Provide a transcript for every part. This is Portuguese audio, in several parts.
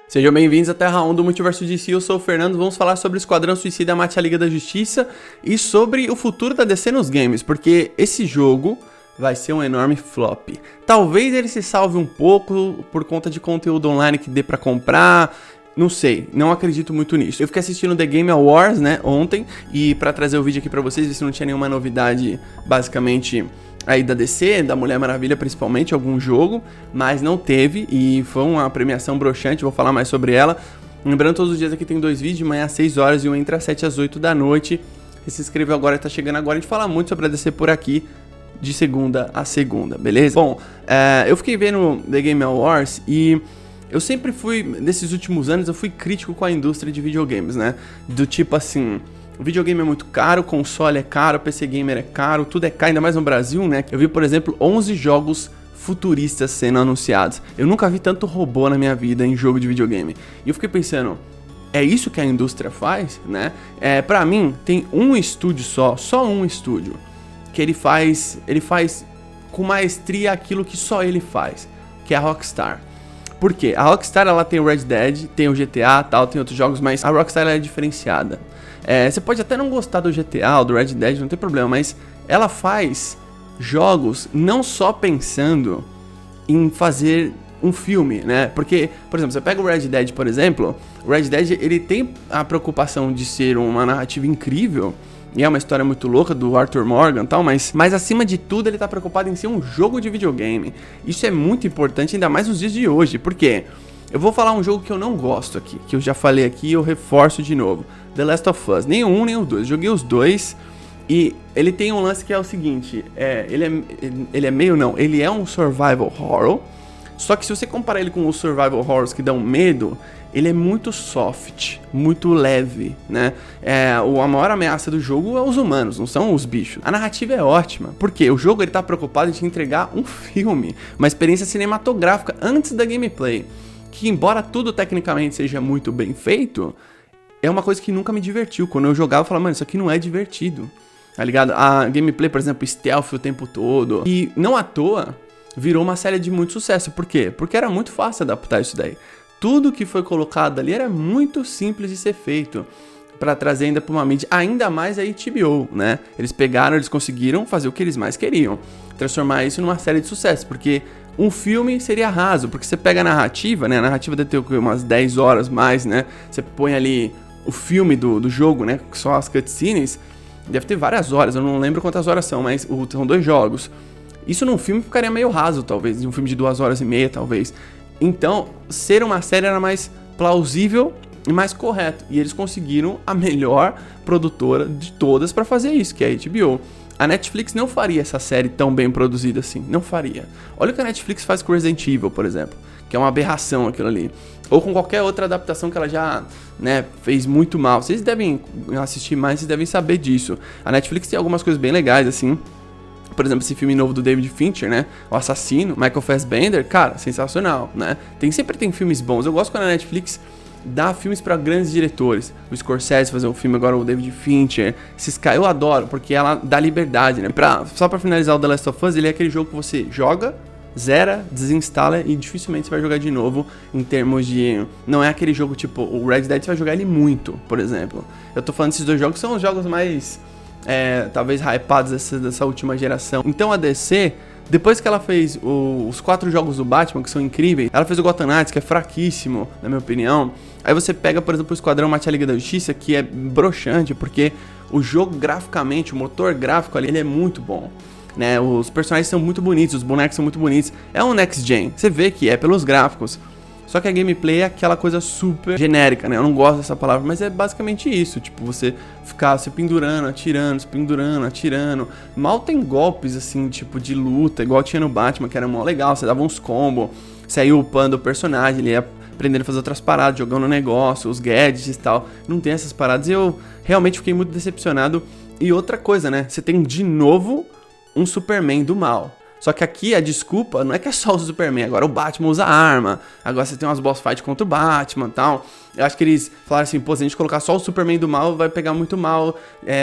Sejam bem-vindos à Terra 1 do Multiverso DC, eu sou o Fernando, vamos falar sobre o Esquadrão Suicida Mate a Liga da Justiça e sobre o futuro da DC nos games, porque esse jogo vai ser um enorme flop. Talvez ele se salve um pouco por conta de conteúdo online que dê pra comprar, não sei, não acredito muito nisso. Eu fiquei assistindo The Game Awards, né, ontem, e pra trazer o vídeo aqui pra vocês, ver se não tinha nenhuma novidade, basicamente, aí da DC, da Mulher Maravilha principalmente, algum jogo, mas não teve, e foi uma premiação broxante, vou falar mais sobre ela. Lembrando, todos os dias aqui tem 2 vídeos, de manhã às 6 horas e um entre às 7 às 8 da noite. Você se inscreveu agora e tá chegando agora, a gente fala muito sobre a DC por aqui, de segunda a segunda, beleza? Bom, eu fiquei vendo The Game Awards e eu sempre fui, nesses últimos anos, eu fui crítico com a indústria de videogames, né? Do tipo assim, o videogame é muito caro, console é caro, PC Gamer é caro, tudo é caro, ainda mais no Brasil, né? Eu vi, por exemplo, 11 jogos futuristas sendo anunciados. Eu nunca vi tanto robô na minha vida em jogo de videogame. E eu fiquei pensando, é isso que a indústria faz, né? Pra mim, tem um estúdio só um estúdio, que ele faz com maestria aquilo que só ele faz, que é a Rockstar. Por quê? A Rockstar, ela tem o Red Dead, tem o GTA, tal, tem outros jogos, mas a Rockstar ela é diferenciada. Você pode até não gostar do GTA ou do Red Dead, não tem problema, mas ela faz jogos não só pensando em fazer um filme, né? Porque, por exemplo, você pega o Red Dead, por exemplo, o Red Dead, ele tem a preocupação de ser uma narrativa incrível, e é uma história muito louca do Arthur Morgan e tal, mas acima de tudo ele tá preocupado em ser um jogo de videogame. Isso é muito importante, ainda mais nos dias de hoje, porque eu vou falar um jogo que eu não gosto aqui, que eu já falei aqui e eu reforço de novo. The Last of Us, nem o 1 nem o 2, joguei os dois e ele tem um lance que é o seguinte, ele é um survival horror, só que se você comparar ele com os survival horrors que dão medo, ele é muito soft, muito leve, né? A maior ameaça do jogo é os humanos, não são os bichos. A narrativa é ótima, porque o jogo ele tá preocupado em te entregar um filme, uma experiência cinematográfica antes da gameplay, que embora tudo tecnicamente seja muito bem feito, é uma coisa que nunca me divertiu. Quando eu jogava, eu falava, mano, isso aqui não é divertido, tá ligado? A gameplay, por exemplo, stealth o tempo todo, e não à toa virou uma série de muito sucesso. Por quê? Porque era muito fácil adaptar isso daí. Tudo que foi colocado ali era muito simples de ser feito para trazer ainda para uma mídia, ainda mais a HBO, né? Eles conseguiram fazer o que eles mais queriam, transformar isso numa série de sucesso, porque um filme seria raso, porque você pega a narrativa, né? A narrativa deve ter umas 10 horas mais, né? Você põe ali o filme do jogo, né? Só as cutscenes, deve ter várias horas, eu não lembro quantas horas são, mas são 2 jogos. Isso num filme ficaria meio raso, talvez, de um filme de 2 horas e meia, talvez. Então, ser uma série era mais plausível e mais correto. E eles conseguiram a melhor produtora de todas para fazer isso, que é a HBO. A Netflix não faria essa série tão bem produzida assim, não faria. Olha o que a Netflix faz com Resident Evil, por exemplo, que é uma aberração aquilo ali. Ou com qualquer outra adaptação que ela já, né, fez muito mal. Vocês devem assistir mais, vocês devem saber disso. A Netflix tem algumas coisas bem legais, assim. Por exemplo, esse filme novo do David Fincher, né? O Assassino, Michael Fassbender, cara, sensacional, né? Sempre tem filmes bons. Eu gosto quando a Netflix dá filmes pra grandes diretores. O Scorsese fazer um filme, agora o David Fincher. Esses caras eu adoro, porque ela dá liberdade, né? Só pra finalizar, o The Last of Us, ele é aquele jogo que você joga, zera, desinstala e dificilmente você vai jogar de novo em termos de... Não é aquele jogo tipo o Red Dead, você vai jogar ele muito, por exemplo. Eu tô falando desses 2 jogos, são os jogos mais... talvez hypados dessa última geração. Então a DC, depois que ela fez os 4 jogos do Batman, que são incríveis, ela fez o Gotham Knights, que é fraquíssimo, na minha opinião. Aí você pega, por exemplo, o Esquadrão Mate a Liga da Justiça, que é broxante, porque o jogo graficamente, o motor gráfico ali, ele é muito bom, né? Os personagens são muito bonitos, os bonecos são muito bonitos. É um next gen, você vê que é pelos gráficos. Só que a gameplay é aquela coisa super genérica, né? Eu não gosto dessa palavra, mas é basicamente isso. Tipo, você ficar se pendurando, atirando, se pendurando, atirando. Mal tem golpes, assim, tipo, de luta, igual tinha no Batman, que era mó legal. Você dava uns combos, você ia upando o personagem, ele ia aprendendo a fazer outras paradas, jogando o negócio, os gadgets e tal. Não tem essas paradas e eu realmente fiquei muito decepcionado. E outra coisa, né? Você tem de novo um Superman do mal. Só que aqui a desculpa não é que é só o Superman, agora o Batman usa arma, agora você tem umas boss fight contra o Batman e tal. Eu acho que eles falaram assim, pô, se a gente colocar só o Superman do mal, vai pegar muito mal,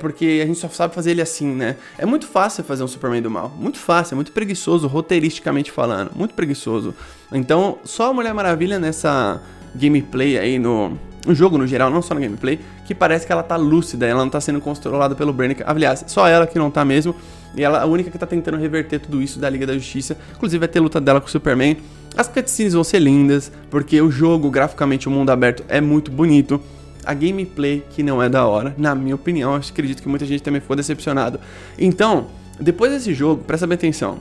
porque a gente só sabe fazer ele assim, né? É muito fácil fazer um Superman do mal, muito fácil, é muito preguiçoso, roteiristicamente falando, muito preguiçoso. Então, só a Mulher Maravilha nessa gameplay aí no jogo no geral, não só no gameplay, que parece que ela tá lúcida, ela não tá sendo controlada pelo Brainiac. Aliás, só ela que não tá mesmo, e ela é a única que tá tentando reverter tudo isso da Liga da Justiça. Inclusive vai ter luta dela com o Superman. As cutscenes vão ser lindas, porque o jogo, graficamente, o mundo aberto é muito bonito. A gameplay que não é da hora, na minha opinião, eu acredito que muita gente também ficou decepcionado. Então, depois desse jogo, presta bem atenção.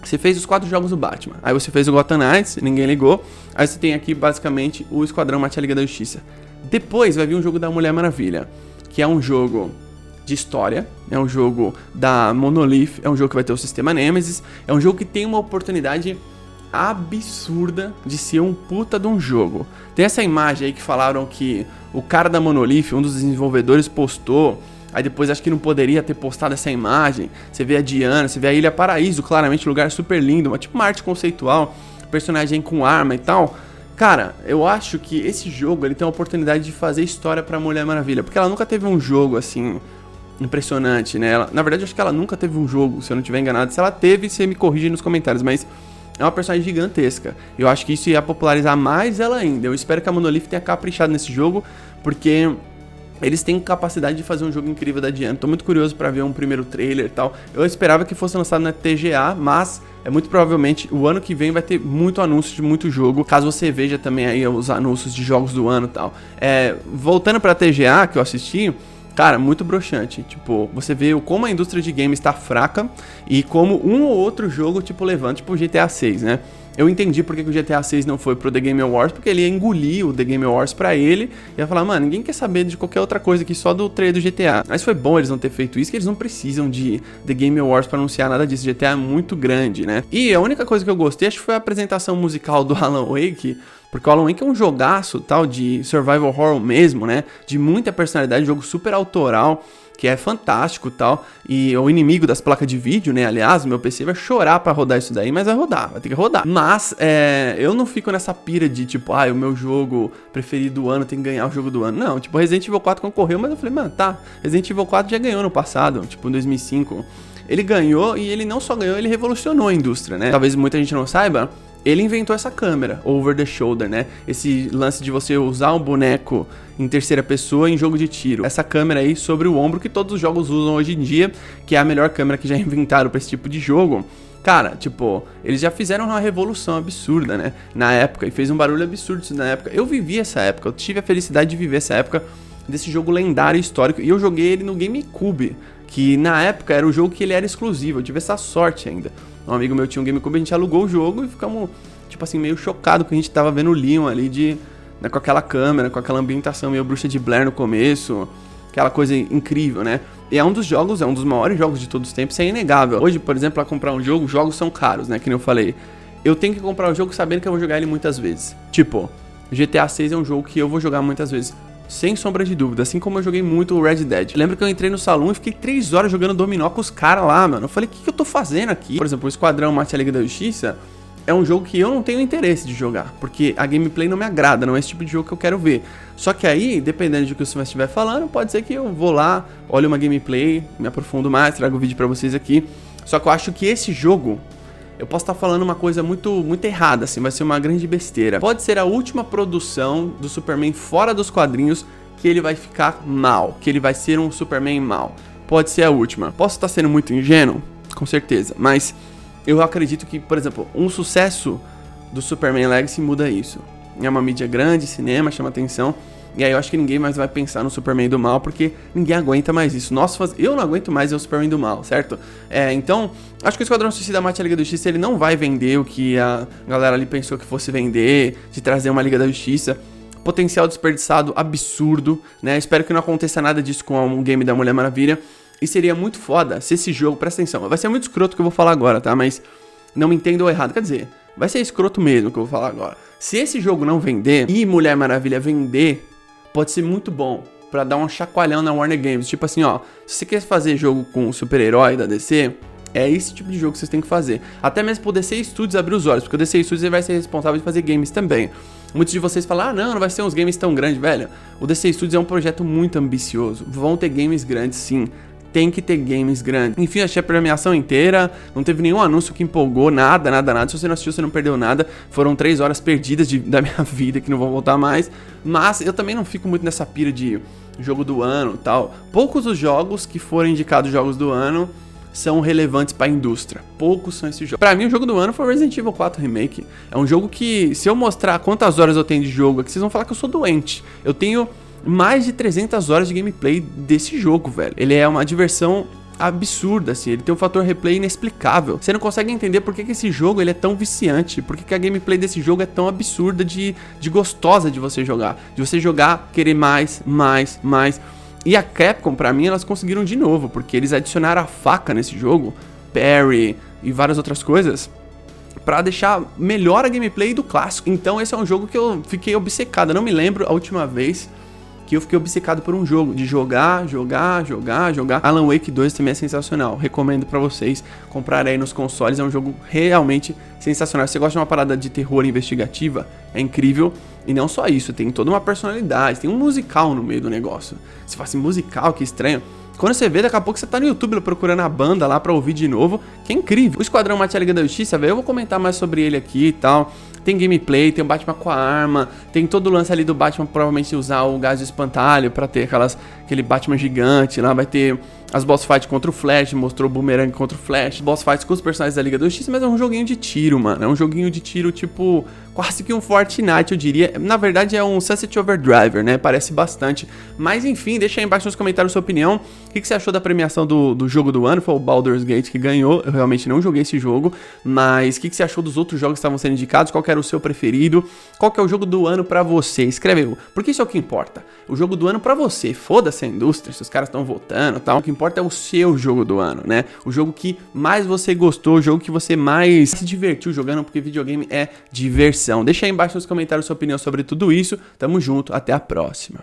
Você fez os 4 jogos do Batman, aí você fez o Gotham Knights, ninguém ligou. Aí você tem aqui basicamente o Esquadrão Mate a Liga da Justiça. Depois vai vir um jogo da Mulher Maravilha, que é um jogo de história, é um jogo da Monolith, é um jogo que vai ter o sistema Nemesis, é um jogo que tem uma oportunidade absurda de ser um puta de um jogo. Tem essa imagem aí que falaram que o cara da Monolith, um dos desenvolvedores, postou. Aí depois acho que não poderia ter postado essa imagem. Você vê a Diana, você vê a Ilha Paraíso, claramente um lugar super lindo, tipo uma arte conceitual, personagem com arma e tal. Cara, eu acho que esse jogo ele tem a oportunidade de fazer história pra Mulher Maravilha, porque ela nunca teve um jogo assim impressionante, né? Na verdade, eu acho que ela nunca teve um jogo, se eu não estiver enganado. Se ela teve, você me corrige nos comentários, mas é uma personagem gigantesca. Eu acho que isso ia popularizar mais ela ainda. Eu espero que a Monolith tenha caprichado nesse jogo, porque eles têm capacidade de fazer um jogo incrível da Diana. Tô muito curioso pra ver um primeiro trailer e tal. Eu esperava que fosse lançado na TGA, mas é muito provavelmente o ano que vem vai ter muito anúncio de muito jogo. Caso você veja também aí os anúncios de jogos do ano e tal. Voltando pra TGA que eu assisti, cara, muito broxante. Tipo, você vê como a indústria de games tá fraca e como um ou outro jogo, tipo, levanta, tipo o GTA 6, né? Eu entendi porque que o GTA 6 não foi pro The Game Awards, porque ele ia engolir o The Game Awards pra ele e ia falar, mano, ninguém quer saber de qualquer outra coisa aqui, só do trailer do GTA. Mas foi bom eles não ter feito isso, que eles não precisam de The Game Awards pra anunciar nada disso. GTA é muito grande, né? E a única coisa que eu gostei, acho que foi a apresentação musical do Alan Wake, porque o Alan Wake é um jogaço, tal, de survival horror mesmo, né? De muita personalidade, jogo super autoral, que é fantástico e tal, e o inimigo das placas de vídeo, né, aliás, meu PC vai chorar pra rodar isso daí, mas vai rodar, vai ter que rodar. Mas, eu não fico nessa pira de, tipo, o meu jogo preferido do ano tem que ganhar o jogo do ano. Não, tipo, Resident Evil 4 concorreu, mas eu falei, mano, tá, Resident Evil 4 já ganhou no passado, tipo, em 2005. Ele ganhou, e ele não só ganhou, ele revolucionou a indústria, né? Talvez muita gente não saiba, ele inventou essa câmera, over the shoulder, né? Esse lance de você usar um boneco em terceira pessoa em jogo de tiro. Essa câmera aí sobre o ombro que todos os jogos usam hoje em dia, que é a melhor câmera que já inventaram pra esse tipo de jogo. Cara, tipo, eles já fizeram uma revolução absurda, né? Na época, e fez um barulho absurdo isso na época. Eu vivi essa época, eu tive a felicidade de viver essa época desse jogo lendário e histórico. E eu joguei ele no GameCube, que na época era o jogo que ele era exclusivo. Eu tive essa sorte ainda. Um amigo meu tinha um GameCube, a gente alugou o jogo e ficamos, tipo assim, meio chocado que a gente tava vendo o Leon ali né, com aquela câmera, com aquela ambientação meio Bruxa de Blair no começo, aquela coisa incrível, né? E é um dos jogos, é um dos maiores jogos de todos os tempos, isso é inegável. Hoje, por exemplo, para comprar um jogo, os jogos são caros, né, que nem eu falei. Eu tenho que comprar o jogo sabendo que eu vou jogar ele muitas vezes. Tipo, GTA 6 é um jogo que eu vou jogar muitas vezes, sem sombra de dúvida, assim como eu joguei muito o Red Dead. Lembro que eu entrei no salão e fiquei 3 horas jogando dominó com os caras lá, mano. Eu falei, o que eu tô fazendo aqui? Por exemplo, o Esquadrão Mate a Liga da Justiça é um jogo que eu não tenho interesse de jogar, porque a gameplay não me agrada, não é esse tipo de jogo que eu quero ver. Só que aí, dependendo do que você estiver falando, pode ser que eu vou lá, olho uma gameplay, me aprofundo mais, trago o vídeo pra vocês aqui. Só que eu acho que esse jogo, eu posso estar falando uma coisa muito errada, assim, vai ser uma grande besteira. Pode ser a última produção do Superman fora dos quadrinhos que ele vai ficar mal, que ele vai ser um Superman mal. Pode ser a última. Posso estar sendo muito ingênuo? Com certeza, mas eu acredito que, por exemplo, um sucesso do Superman Legacy muda isso. É uma mídia grande, cinema, chama atenção. E aí eu acho que ninguém mais vai pensar no Superman do mal, porque ninguém aguenta mais isso. Eu não aguento mais ver o Superman do mal, certo? Então, acho que o Esquadrão Suicida Mate a Liga da Justiça, ele não vai vender o que a galera ali pensou que fosse vender, de trazer uma Liga da Justiça. Potencial desperdiçado absurdo, né? Espero que não aconteça nada disso com um game da Mulher Maravilha. E seria muito foda se esse jogo, presta atenção, vai ser muito escroto o que eu vou falar agora, tá? Mas não me entendam errado, quer dizer, vai ser escroto mesmo o que eu vou falar agora. Se esse jogo não vender e Mulher Maravilha vender, pode ser muito bom pra dar um chacoalhão na Warner Games. Tipo assim, ó, se você quer fazer jogo com super-herói da DC, é esse tipo de jogo que vocês têm que fazer. Até mesmo pro DC Studios abrir os olhos, porque o DC Studios vai ser responsável de fazer games também. Muitos de vocês falam, não vai ser uns games tão grandes, velho. O DC Studios é um projeto muito ambicioso. Vão ter games grandes, sim. tem que ter games grandes. Enfim, achei a premiação inteira, não teve nenhum anúncio que empolgou, nada. Se você não assistiu, você não perdeu nada. Foram 3 horas perdidas da minha vida que não vão voltar mais. Mas eu também não fico muito nessa pira de jogo do ano e tal. Poucos os jogos que foram indicados jogos do ano são relevantes para a indústria. Poucos são esses jogos. Para mim, o jogo do ano foi Resident Evil 4 Remake. É um jogo que, se eu mostrar quantas horas eu tenho de jogo aqui, vocês vão falar que eu sou doente. Eu tenho mais de 300 horas de gameplay desse jogo, velho. Ele é uma diversão absurda, assim. Ele tem um fator replay inexplicável. Você não consegue entender por que esse jogo ele é tão viciante. Por que a gameplay desse jogo é tão absurda de gostosa de você jogar. De você jogar, querer mais. E a Capcom, pra mim, elas conseguiram de novo. Porque eles adicionaram a faca nesse jogo. Parry e várias outras coisas. Pra deixar melhor a gameplay do clássico. Então esse é um jogo que eu fiquei obcecado. Eu não me lembro a última vez que eu fiquei obcecado por um jogo, de jogar. Alan Wake 2 também é sensacional, recomendo pra vocês comprarem aí nos consoles, é um jogo realmente sensacional. Se você gosta de uma parada de terror investigativa, é incrível. E não só isso, tem toda uma personalidade, tem um musical no meio do negócio. Você fala assim, musical, que estranho. Quando você vê, daqui a pouco você tá no YouTube procurando a banda lá pra ouvir de novo, que é incrível. O Esquadrão Mate a Liga da Justiça, velho, eu vou comentar mais sobre ele aqui e tal. Tem gameplay, tem o Batman com a arma, tem todo o lance ali do Batman provavelmente usar o gás de espantalho pra ter aquele Batman gigante lá, vai ter as boss fights contra o Flash, mostrou o Boomerang contra o Flash, boss fights com os personagens da Liga da Justiça, mas é um joguinho de tiro, mano, é um joguinho de tiro tipo, quase que um Fortnite, eu diria. Na verdade é um Sunset Overdrive, né, parece bastante, mas enfim, deixa aí embaixo nos comentários a sua opinião. O que você achou da premiação do jogo do ano? Foi o Baldur's Gate que ganhou, eu realmente não joguei esse jogo, mas o que você achou dos outros jogos que estavam sendo indicados? Qual que era o seu preferido? Qual que é o jogo do ano pra você? Escreve aí, porque isso é o que importa. O jogo do ano pra você, foda-se a indústria, se os caras estão votando e tal, o que importa é o seu jogo do ano, né? O jogo que mais você gostou, o jogo que você mais se divertiu jogando, porque videogame é diversão. Deixa aí embaixo nos comentários sua opinião sobre tudo isso. Tamo junto, até a próxima.